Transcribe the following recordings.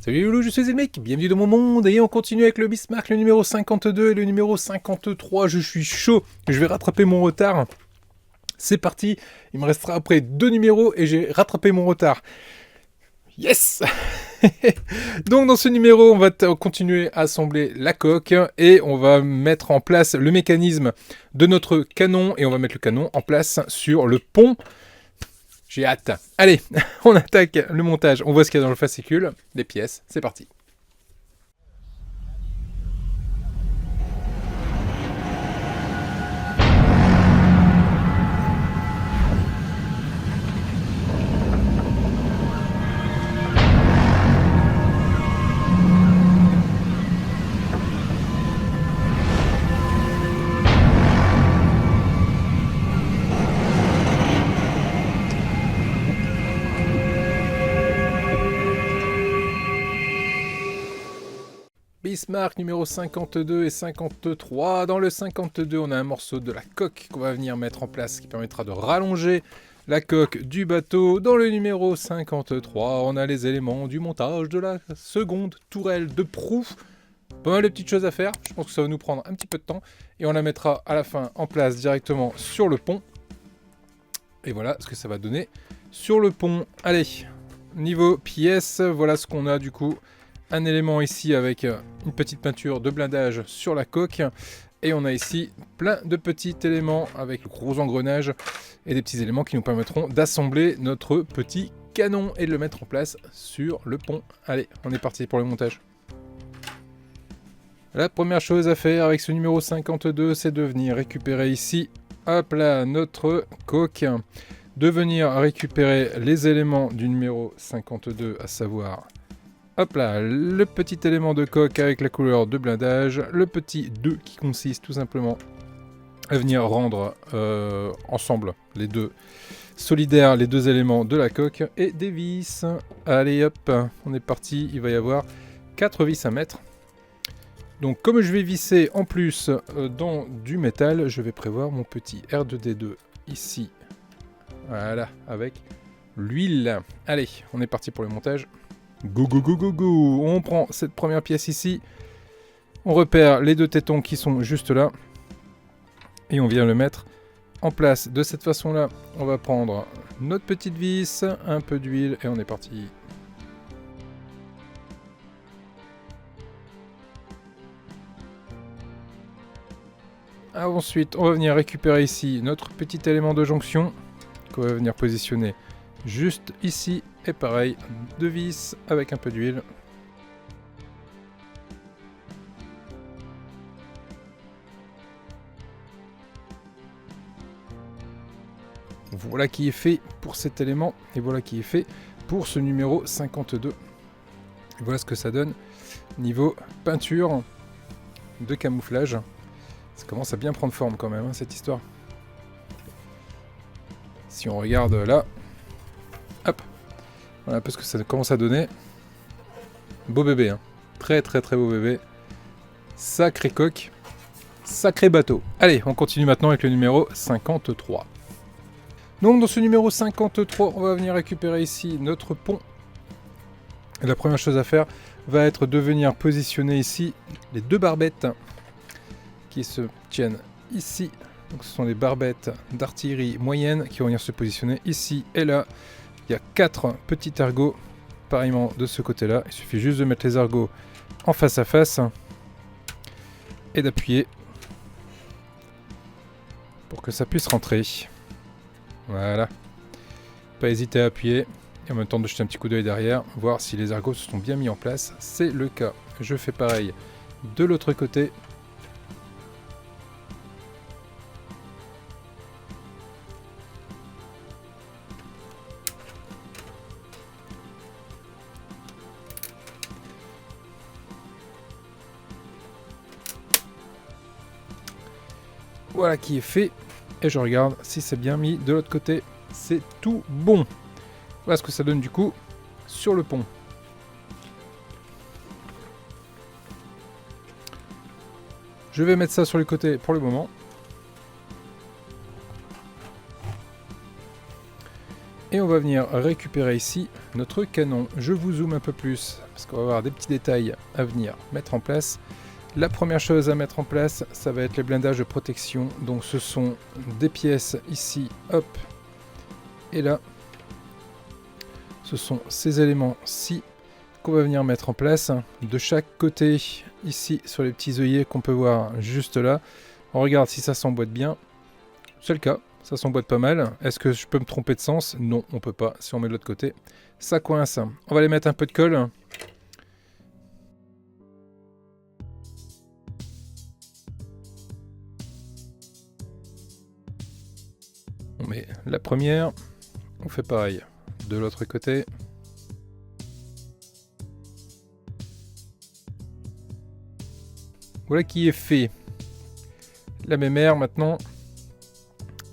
Salut Loulou, je suis Elmec, bienvenue dans mon monde et on continue avec le Bismarck, le numéro 52 et le numéro 53. Je suis chaud, je vais rattraper mon retard. C'est parti, il me restera après 2 numéros et j'ai rattrapé mon retard. Yes. Donc dans ce numéro, on va continuer à assembler la coque et on va mettre en place le mécanisme de notre canon et on va mettre le canon en place sur le pont. J'ai hâte. Allez, on attaque le montage. On voit ce qu'il y a dans le fascicule, les pièces. C'est parti. Bismarck numéro 52 et 53. Dans le 52, on a un morceau de la coque qu'on va venir mettre en place qui permettra de rallonger la coque du bateau. Dans le numéro 53, on a les éléments du montage de la seconde tourelle de proue. Pas mal de petites choses à faire. Je pense que ça va nous prendre un petit peu de temps. Et on la mettra à la fin en place directement sur le pont. Et voilà ce que ça va donner sur le pont. Allez, niveau pièces, voilà ce qu'on a du coup. Un élément ici avec une petite peinture de blindage sur la coque. Et on a ici plein de petits éléments avec le gros engrenage et des petits éléments qui nous permettront d'assembler notre petit canon et de le mettre en place sur le pont. Allez, on est parti pour le montage. La première chose à faire avec ce numéro 52, c'est de venir récupérer ici, hop là, notre coque. De venir récupérer les éléments du numéro 52, à savoir... Hop là, le petit élément de coque avec la couleur de blindage, le petit 2 qui consiste tout simplement à venir rendre ensemble les deux solidaires, les deux éléments de la coque et des vis. Allez hop, on est parti, il va y avoir 4 vis à mettre. Donc comme je vais visser en plus dans du métal, je vais prévoir mon petit R2D2 ici. Voilà, avec l'huile. Allez, on est parti pour le montage. Go go go go go. On prend cette première pièce ici. On repère les deux tétons qui sont juste là. Et on vient le mettre en place de cette façon-là. On va prendre notre petite vis, un peu d'huile et on est parti. Ensuite, on va venir récupérer ici notre petit élément de jonction qu'on va venir positionner juste ici. Et pareil, deux vis avec un peu d'huile. Voilà qui est fait pour cet élément. Et voilà qui est fait pour ce numéro 52. Et voilà ce que ça donne niveau peinture de camouflage. Ça commence à bien prendre forme quand même, hein, cette histoire. Si on regarde là, hop. Voilà un peu ce que ça commence à donner. Beau bébé, hein. Très très très beau bébé. Sacré coque. Sacré bateau. Allez, on continue maintenant avec le numéro 53. Donc dans ce numéro 53, on va venir récupérer ici notre pont. Et la première chose à faire va être de venir positionner ici les deux barbettes qui se tiennent ici. Donc ce sont les barbettes d'artillerie moyenne qui vont venir se positionner ici et là. Il y a 4 petits ergots, pareillement de ce côté-là. Il suffit juste de mettre les ergots en face à face et d'appuyer pour que ça puisse rentrer. Voilà. Pas hésiter à appuyer et en même temps de jeter un petit coup d'œil derrière, voir si les ergots se sont bien mis en place. C'est le cas. Je fais pareil de l'autre côté. Voilà qui est fait. Et je regarde si c'est bien mis de l'autre côté. C'est tout bon. Voilà ce que ça donne du coup sur le pont. Je vais mettre ça sur le côté pour le moment. Et on va venir récupérer ici notre canon. Je vous zoome un peu plus parce qu'on va avoir des petits détails à venir mettre en place. La première chose à mettre en place, ça va être les blindages de protection. Donc ce sont des pièces ici, hop, et là. Ce sont ces éléments-ci qu'on va venir mettre en place de chaque côté, ici sur les petits œillets qu'on peut voir juste là. On regarde si ça s'emboîte bien. C'est le cas. Ça s'emboîte pas mal. Est-ce que je peux me tromper de sens? Non, on peut pas. Si on met de l'autre côté, ça coince. On va aller mettre un peu de colle. On met la première. On fait pareil de l'autre côté. Voilà qui est fait. La mémère maintenant.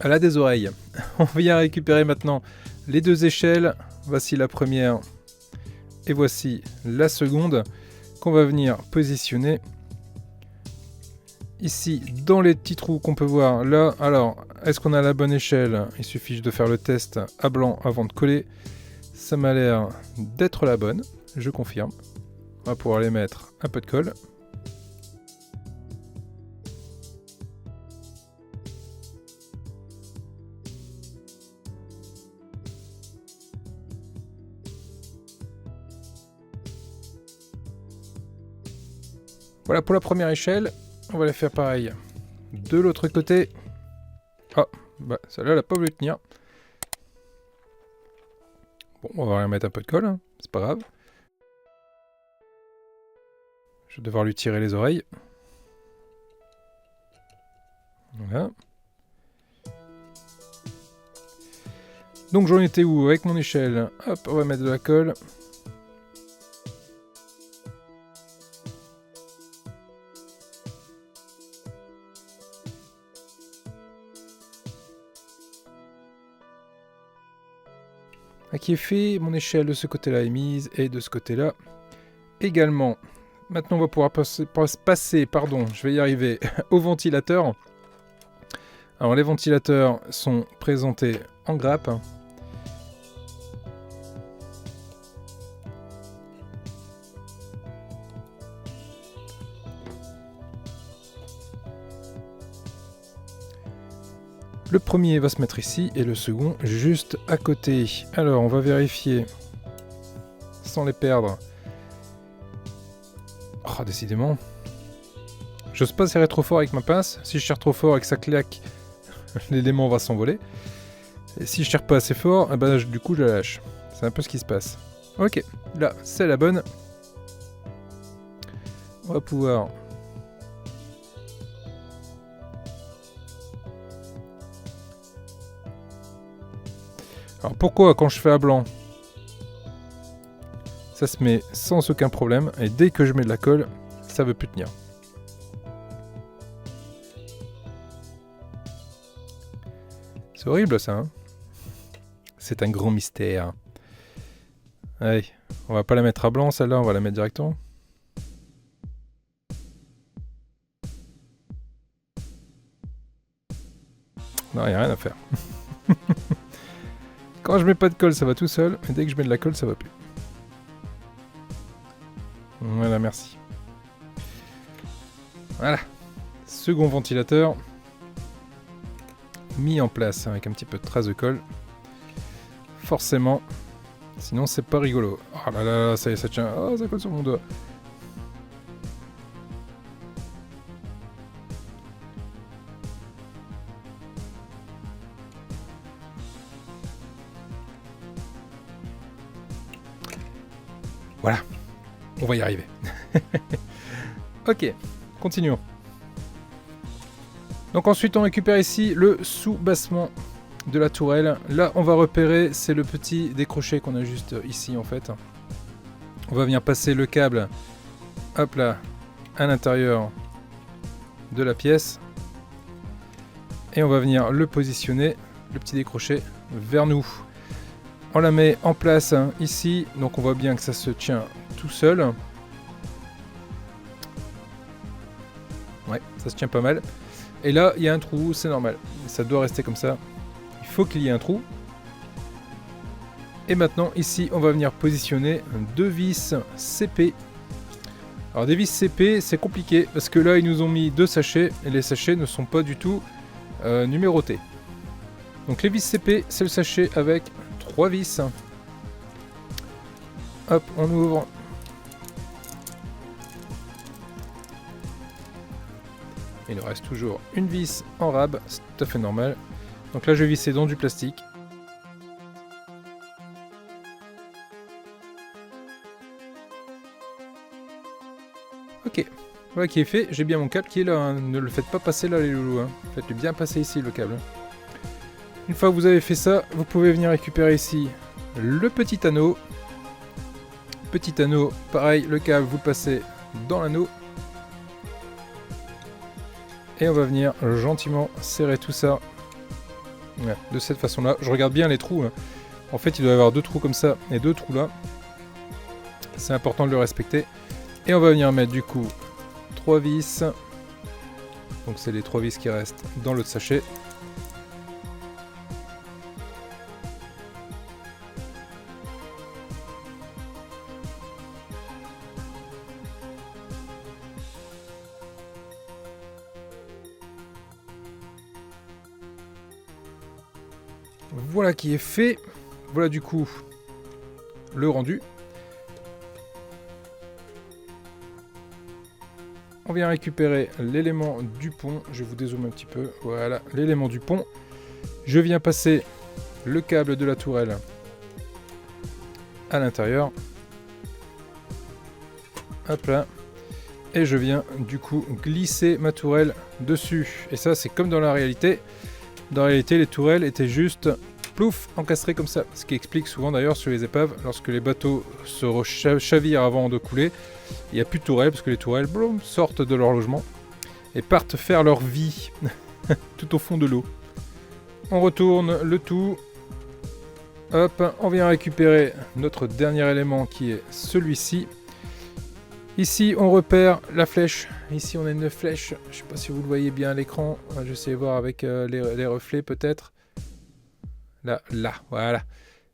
Elle a des oreilles. On vient récupérer maintenant les deux échelles. Voici la première et voici la seconde qu'on va venir positionner ici dans les petits trous qu'on peut voir là. Alors, est-ce qu'on a la bonne échelle? Il suffit de faire le test à blanc avant de coller. Ça m'a l'air d'être la bonne, je confirme. On va pouvoir les mettre un peu de colle. Voilà pour la première échelle. On va la faire pareil de l'autre côté. Ah, bah celle-là, elle n'a pas voulu tenir. Bon, on va remettre un peu de colle, hein. C'est pas grave. Je vais devoir lui tirer les oreilles. Voilà. Donc j'en étais où avec mon échelle? Hop, on va mettre de la colle. Qui est fait, mon échelle de ce côté-là est mise et de ce côté-là également. Maintenant on va pouvoir passer, pardon, je vais y arriver, au ventilateur. Alors les ventilateurs sont présentés en grappe. Le premier va se mettre ici et le second juste à côté. Alors on va vérifier sans les perdre. Oh décidément. J'ose pas serrer trop fort avec ma pince. Si je serre trop fort et que ça claque, l'élément va s'envoler. Et si je serre pas assez fort, eh ben, du coup je la lâche. C'est un peu ce qui se passe. Ok, là c'est la bonne. On va pouvoir... Alors pourquoi quand je fais à blanc, ça se met sans aucun problème, et dès que je mets de la colle, ça veut plus tenir. C'est horrible ça, hein. C'est un grand mystère. Allez, on va pas la mettre à blanc celle-là, on va la mettre directement. Non, il n'y a rien à faire. Quand je mets pas de colle, ça va tout seul, et dès que je mets de la colle, ça va plus. Voilà, merci. Voilà. Second ventilateur. Mis en place avec un petit peu de trace de colle. Forcément. Sinon, c'est pas rigolo. Oh là là, ça y est, ça tient. Oh, ça colle sur mon doigt. Voilà. On va y arriver. Ok, continuons. Donc ensuite on récupère ici le sous-bassement de la tourelle. Là on va repérer, c'est le petit décroché qu'on a juste ici en fait. On va venir passer le câble, hop là, à l'intérieur de la pièce. Et on va venir le positionner, le petit décroché, vers nous. On la met en place ici, donc on voit bien que ça se tient tout seul. Ouais, ça se tient pas mal. Et là, il y a un trou, c'est normal. Ça doit rester comme ça. Il faut qu'il y ait un trou. Et maintenant ici on va venir positionner 2 vis CP. Alors des vis CP c'est compliqué parce que là ils nous ont mis 2 sachets et les sachets ne sont pas du tout numérotés. Donc les vis CP c'est le sachet avec 3 vis. Hop, on ouvre. Il nous reste toujours une vis en rab, c'est tout à fait normal. Donc là je vais visser dans du plastique. Ok, voilà qui est fait. J'ai bien mon câble qui est là, hein. Ne le faites pas passer là les loulous, hein. Faites-le bien passer ici le câble. Une fois que vous avez fait ça, vous pouvez venir récupérer ici le petit anneau. Petit anneau, pareil, le câble vous le passez dans l'anneau. Et on va venir gentiment serrer tout ça de cette façon là. Je regarde bien les trous, hein. En fait il doit y avoir 2 trous comme ça et 2 trous là. C'est important de le respecter. Et on va venir mettre du coup 3 vis. Donc c'est les 3 vis qui restent dans l'autre sachet. Voilà qui est fait. Voilà du coup le rendu. On vient récupérer l'élément du pont. Je vais vous dézoomer un petit peu. Voilà, l'élément du pont. Je viens passer le câble de la tourelle à l'intérieur. Hop là. Et je viens du coup glisser ma tourelle dessus. Et ça c'est comme dans la réalité. Dans la réalité les tourelles étaient juste plouf encastrées comme ça. Ce qui explique souvent d'ailleurs sur les épaves, lorsque les bateaux se chavirent avant de couler, il n'y a plus de tourelles parce que les tourelles bloum, sortent de leur logement et partent faire leur vie tout au fond de l'eau. On retourne le tout. Hop, on vient récupérer notre dernier élément qui est celui-ci. Ici on repère la flèche. Ici on a une flèche. Je ne sais pas si vous le voyez bien à l'écran. Je vais voir avec les reflets peut-être. Là, voilà.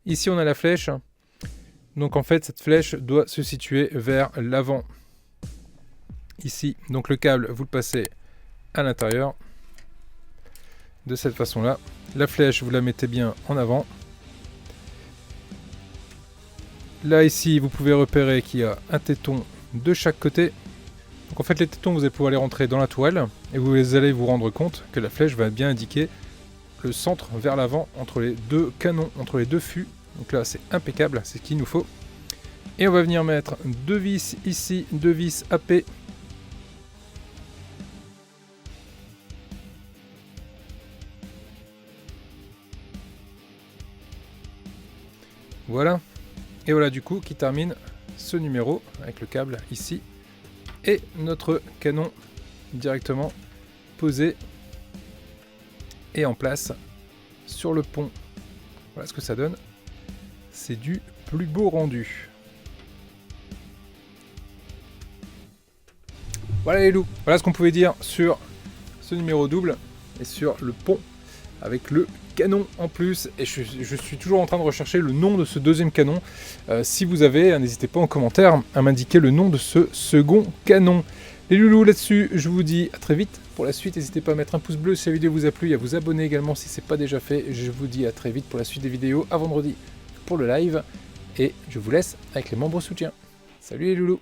Ici on a la flèche. Donc en fait cette flèche doit se situer vers l'avant. Ici, donc le câble vous le passez à l'intérieur. De cette façon là. La flèche vous la mettez bien en avant. Là ici vous pouvez repérer qu'il y a un téton de chaque côté. Donc en fait les tétons vous allez pouvoir les rentrer dans la toile. Et vous allez vous rendre compte que la flèche va bien indiquer le centre vers l'avant entre les 2 canons, entre les 2 fûts. Donc là c'est impeccable, c'est ce qu'il nous faut. Et on va venir mettre 2 vis ici, 2 vis AP. Voilà. Et voilà du coup qui termine ce numéro avec le câble ici. Et notre canon directement posé et en place sur le pont. Voilà ce que ça donne. C'est du plus beau rendu. Voilà les loups, voilà ce qu'on pouvait dire sur ce numéro double et sur le pont avec le canon en plus. Et je suis toujours en train de rechercher le nom de ce deuxième canon. Si vous avez, n'hésitez pas en commentaire à m'indiquer le nom de ce second canon. Les loulous, là-dessus, je vous dis à très vite pour la suite. N'hésitez pas à mettre un pouce bleu si la vidéo vous a plu et à vous abonner également si ce n'est pas déjà fait. Je vous dis à très vite pour la suite des vidéos, à vendredi pour le live. Et je vous laisse avec les membres soutiens. Salut les loulous!